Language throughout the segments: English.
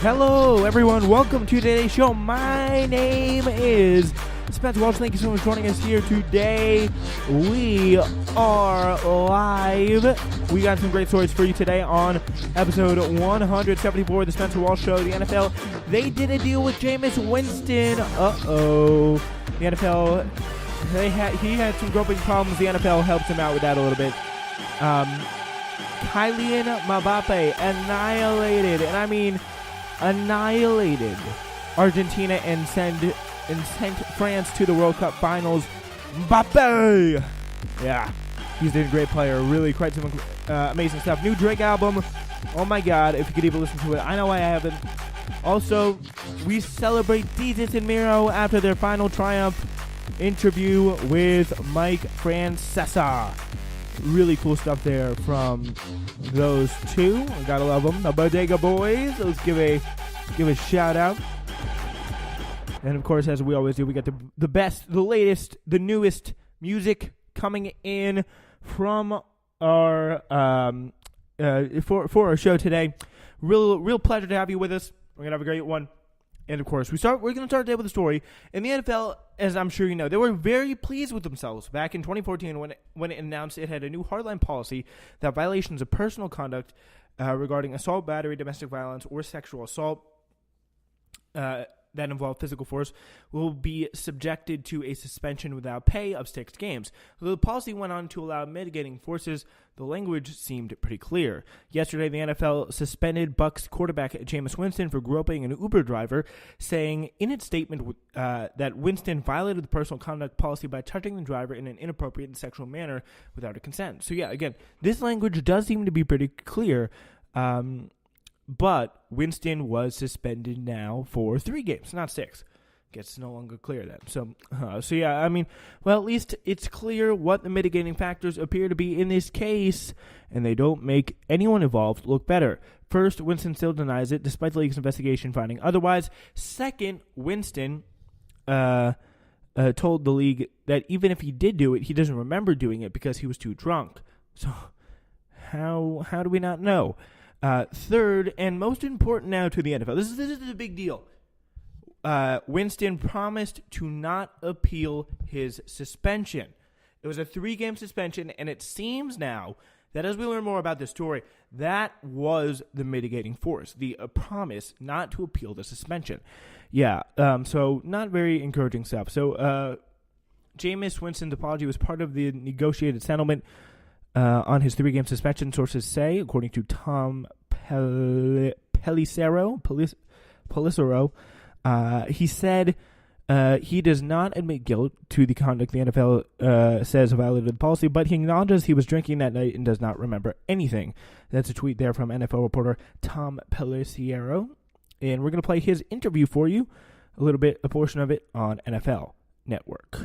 Hello, everyone. Welcome to today's show. My name is Spencer Walsh. Thank you so much for joining us here today. We are live. We got some great stories for you today on episode 174 of the Spencer Walsh Show. The NFL, they did a deal with Jameis Winston. The NFL, he had some groping problems. The NFL helped him out with that a little bit. Kylian Mbappe annihilated Argentina and sent France to the World Cup Finals. Mbappe! Yeah, he's a great player. Really quite some amazing stuff. New Drake album. Oh my God, if you could even listen to it. I know I haven't. Also, we celebrate Desus and Mero after their final triumph. Interview with Mike Francesa. Really cool stuff there from those two. I gotta love them. The Bodega Boys. Let's give a shout out. And of course, as we always do, we got the best, the latest, the newest music coming in from our for our show today. Real pleasure to have you with us. We're gonna have a great one. And of course, we're going to start today with a story. In the NFL, as I'm sure you know, they were very pleased with themselves back in 2014 when it announced it had a new hardline policy that violations of personal conduct regarding assault, battery, domestic violence, or sexual assault that involve physical force will be subjected to a suspension without pay of 6 games. Though the policy went on to allow mitigating forces, the language seemed pretty clear. Yesterday, the NFL suspended Bucs quarterback Jameis Winston for groping an Uber driver, saying in its statement that Winston violated the personal conduct policy by touching the driver in an inappropriate and sexual manner without a consent. So yeah, again, this language does seem to be pretty clear. But Winston was suspended now for 3 games, not 6. Gets no longer clear then. So yeah, I mean, well, at least it's clear what the mitigating factors appear to be in this case, and they don't make anyone involved look better. First, Winston still denies it, despite the league's investigation finding otherwise. Second, Winston told the league that even if he did do it, he doesn't remember doing it because he was too drunk. So how do we not know? Third, and most important now to the NFL, this is a big deal. Winston promised to not appeal his suspension. It was a 3-game suspension, and it seems now that as we learn more about this story, that was the mitigating force, the promise not to appeal the suspension. Yeah, so not very encouraging stuff. So Jameis Winston's apology was part of the negotiated settlement on his 3-game suspension, sources say, according to Tom Pelissero. He said he does not admit guilt to the conduct the NFL says violated the policy, but he acknowledges he was drinking that night and does not remember anything. That's a tweet there from NFL reporter Tom Pelissero. And we're going to play his interview for you, a portion of it on NFL Network.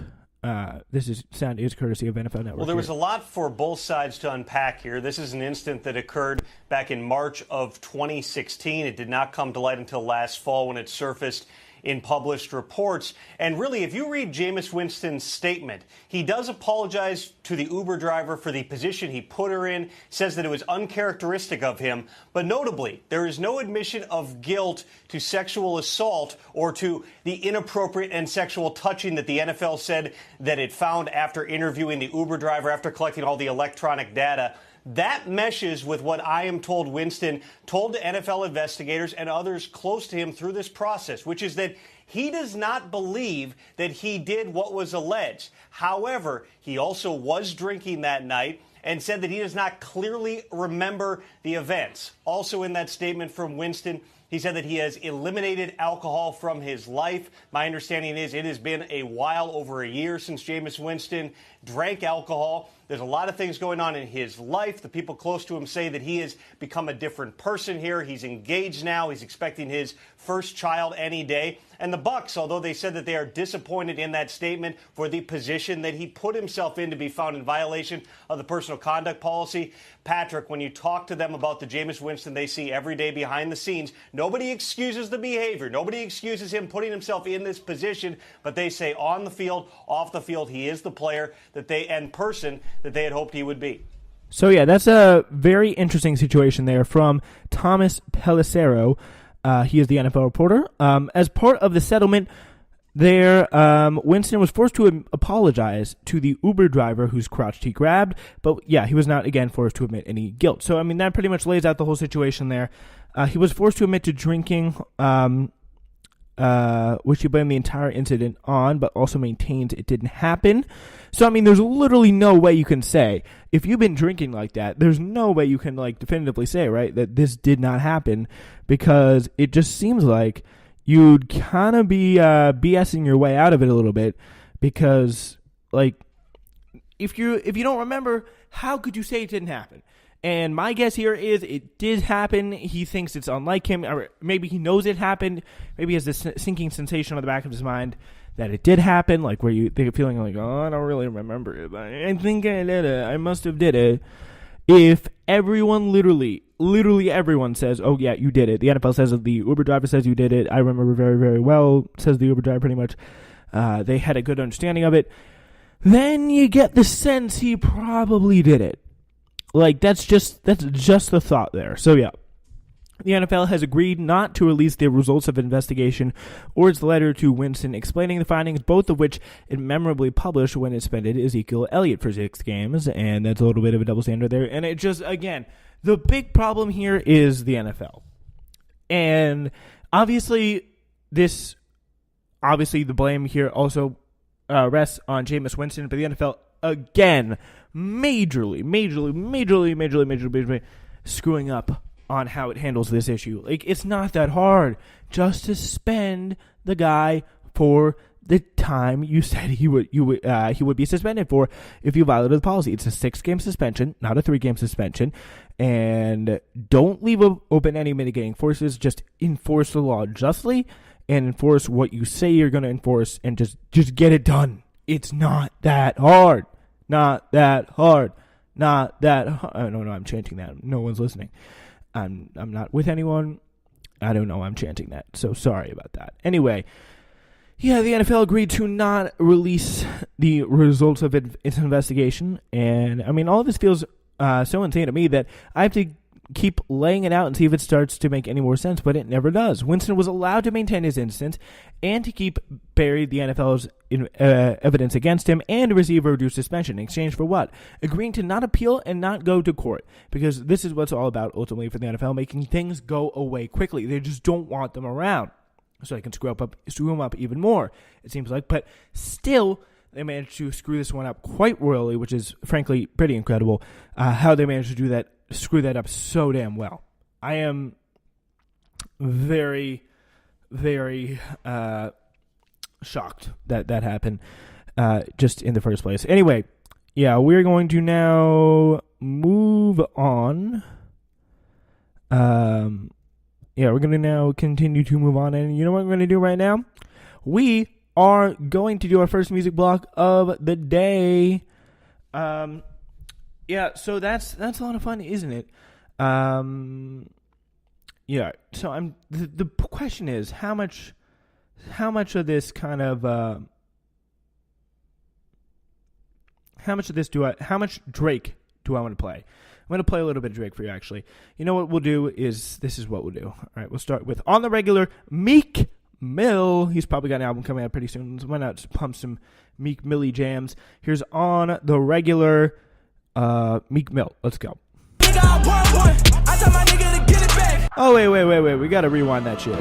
This sound is courtesy of NFL Network. Well, there was a lot for both sides to unpack here. This is an incident that occurred back in March of 2016. It did not come to light until last fall when it surfaced in published reports. And really, if you read Jameis Winston's statement, he does apologize to the Uber driver for the position he put her in, says that it was uncharacteristic of him. But notably, there is no admission of guilt to sexual assault or to the inappropriate and sexual touching that the NFL said that it found after interviewing the Uber driver, after collecting all the electronic data. That meshes with what I am told Winston told to NFL investigators and others close to him through this process, which is that he does not believe that he did what was alleged. However, he also was drinking that night and said that he does not clearly remember the events. Also in that statement from Winston, he said that he has eliminated alcohol from his life. My understanding is it has been a while, over a year, since Jameis Winston drank alcohol. There's a lot of things going on in his life. The people close to him say that he has become a different person here. He's engaged now. He's expecting his first child any day. And the Bucs, although they said that they are disappointed in that statement for the position that he put himself in to be found in violation of the personal conduct policy, Patrick, when you talk to them about the Jameis Winston they see every day behind the scenes, nobody excuses the behavior. Nobody excuses him putting himself in this position, but they say on the field, off the field, he is the player that they and person that they had hoped he would be. So yeah, that's a very interesting situation there from Thomas Pelissero. He is the NFL reporter. As part of the settlement, Winston was forced to apologize to the Uber driver whose crotch he grabbed, but yeah, he was not again forced to admit any guilt. So I mean, that pretty much lays out the whole situation there. He was forced to admit to drinking, which he blamed the entire incident on, but also maintains it didn't happen. So I mean, there's literally no way you can say, if you've been drinking like that, there's no way you can like definitively say, right, that this did not happen, because it just seems like you'd kind of be BSing your way out of it a little bit, because like if you don't remember, how could you say it didn't happen? And my guess here is it did happen. He thinks it's unlike him, or maybe he knows it happened. Maybe he has this sinking sensation on the back of his mind that it did happen, like where they're feeling like, oh, I don't really remember it, but I think I did it. I must have did it. If everyone literally everyone says, oh yeah, you did it. The NFL says it. The Uber driver says you did it. I remember very, very well, says the Uber driver pretty much. They had a good understanding of it. Then you get the sense he probably did it. Like, that's just the thought there. So yeah. The NFL has agreed not to release the results of the investigation or its letter to Winston explaining the findings, both of which it memorably published when it suspended Ezekiel Elliott for 6 games, and that's a little bit of a double standard there. And it just, again, the big problem here is the NFL. And obviously the blame here also rests on Jameis Winston, but the NFL, again, majorly screwing up on how it handles this issue. Like, it's not that hard. Just suspend the guy for the time you said he would be suspended for if you violated the policy. It's a 6-game suspension, not a 3-game suspension. And don't leave open any mitigating forces. Just enforce the law justly and enforce what you say you're going to enforce, and just get it done. It's not that hard. Not that hard. Not that hard. Oh, no, I'm chanting that. No one's listening. I'm not with anyone. I don't know. I'm chanting that. So sorry about that. Anyway, yeah, the NFL agreed to not release the results of its investigation. And, I mean, all of this feels so insane to me that I have to keep laying it out and see if it starts to make any more sense, but it never does. Winston was allowed to maintain his innocence and to keep buried the NFL's evidence against him and to receive a reduced suspension. In exchange for what? Agreeing to not appeal and not go to court, because this is what's all about ultimately for the NFL, making things go away quickly. They just don't want them around so they can screw them up even more, it seems like. But still, they managed to screw this one up quite royally, which is frankly pretty incredible. How they managed to do that, screw that up so damn well. I am very, very shocked that happened just in the first place. Anyway, yeah, we're going to now move on. Yeah, we're going to now continue to move on. And you know what we're going to do right now? We are going to do our first music block of the day. Yeah, so that's a lot of fun, isn't it? Yeah. So the question is how much of this kind of how much Drake do I want to play? I'm going to play a little bit of Drake for you, actually. You know what we'll do is, this is what we'll do. All right, we'll start with, on the regular, Meek Mill. He's probably got an album coming out pretty soon. So why not just pump some Meek Millie jams? Here's On the Regular, Meek Mill. Let's go. Oh, wait. We got to rewind that shit.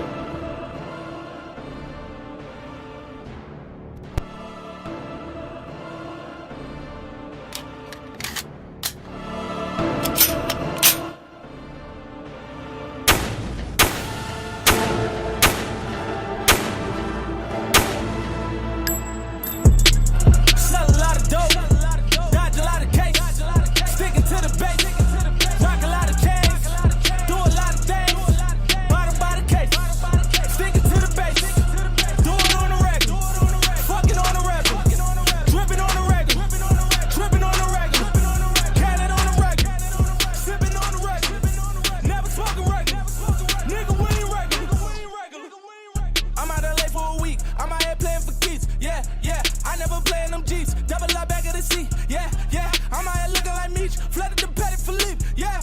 Flooded the paddock for leap. Yeah.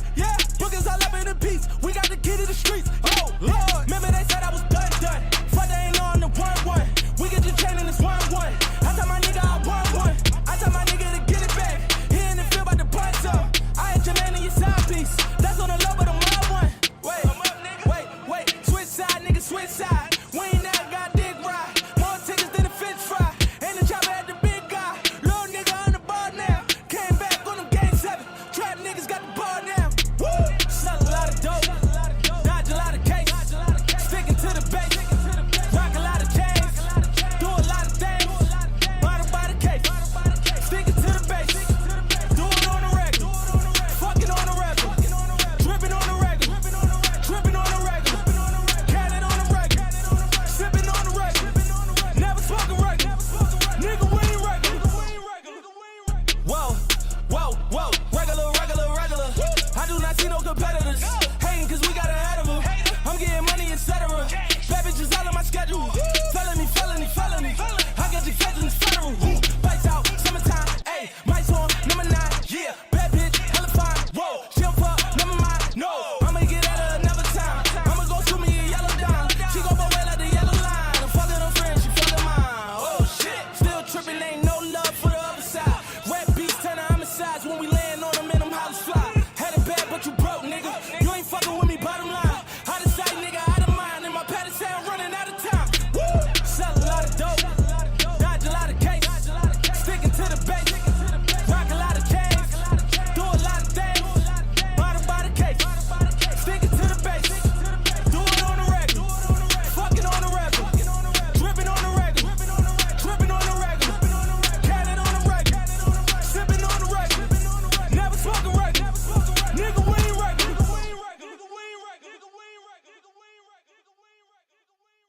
Bookings all up in the piece. We got the key to the streets. Oh, Lord. Remember that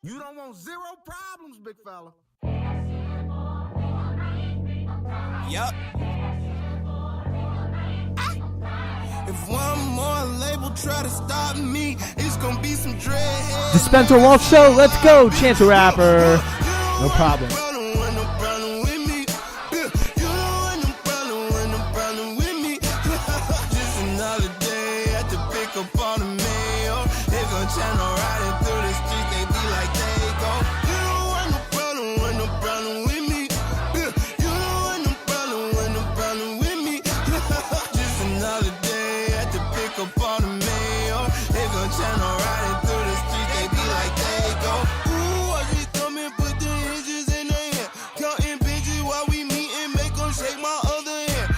You don't want zero problems, big fella. Yup. If one more label try to stop me, it's gonna be some dread. The Spencer Walsh Show, let's go, Chance the Rapper. No problem. Just another day at the pick up on the mail. They gon' channel riding through the streets, they be like they go. You don't want no problem with me. You don't want no problem with me. Just another day at the pick up on the mail. They gon' channel riding through the streets, they be like they go. Ooh, I just come and put the hinges in their hand. Counting bitches while we meet and make them shake my other hand.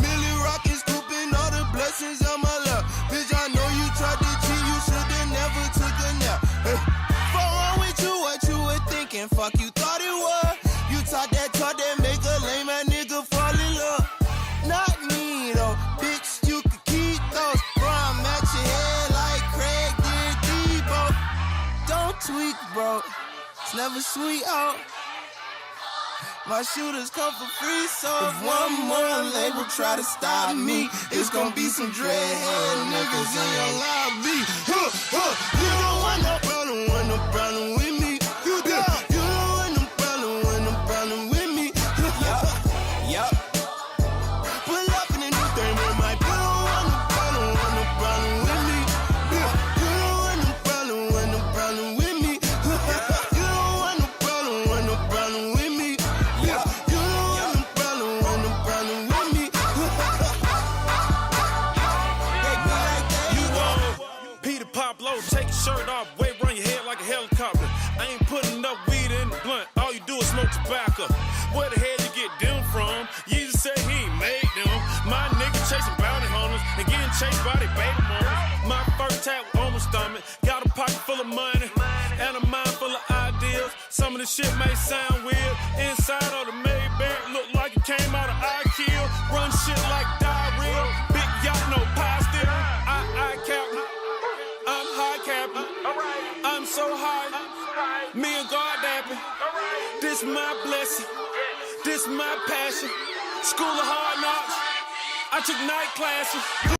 Millie rockin', scooping all the blessings on my lap. Bitch, I know you tried to cheat, you should've never took a nap. Fuck wrong with you, what you were thinking? Fuck you thought it was. You talk that make a lame ass nigga fall in love. Not me though, bitch, you could keep those. Bro, I'm at your head like Craig did Debo. Don't tweak, bro, it's never sweet out. My shooters come for free, so if one more label try to stop me, it's gonna be some dreadhead niggas in your lobby. You don't want no problem with me. You don't want no problem with me. Yup. Pull up in a new thing with my you don't want no problem with me. You don't want no problem with me. You don't want no problem with me. Take your shirt off, wave around your head like a helicopter. I ain't putting up weed in the blunt, all you do is smoke tobacco. Where the hell you get them from? Jesus said he ain't made them. My nigga chasing bounty hunters and getting chased by their baby mamas. My first tap was on my stomach, got a pocket full of money and a mind full of ideas. Some of the shit may sound weird. Inside of the Maybach look like it came out of IKEA. Run shit like diarrhea, big yacht, no pie still. I Captain. I'm high, Captain. I'm so high. Me and God dapping. This my blessing. This my passion. School of hard knocks. I took night classes.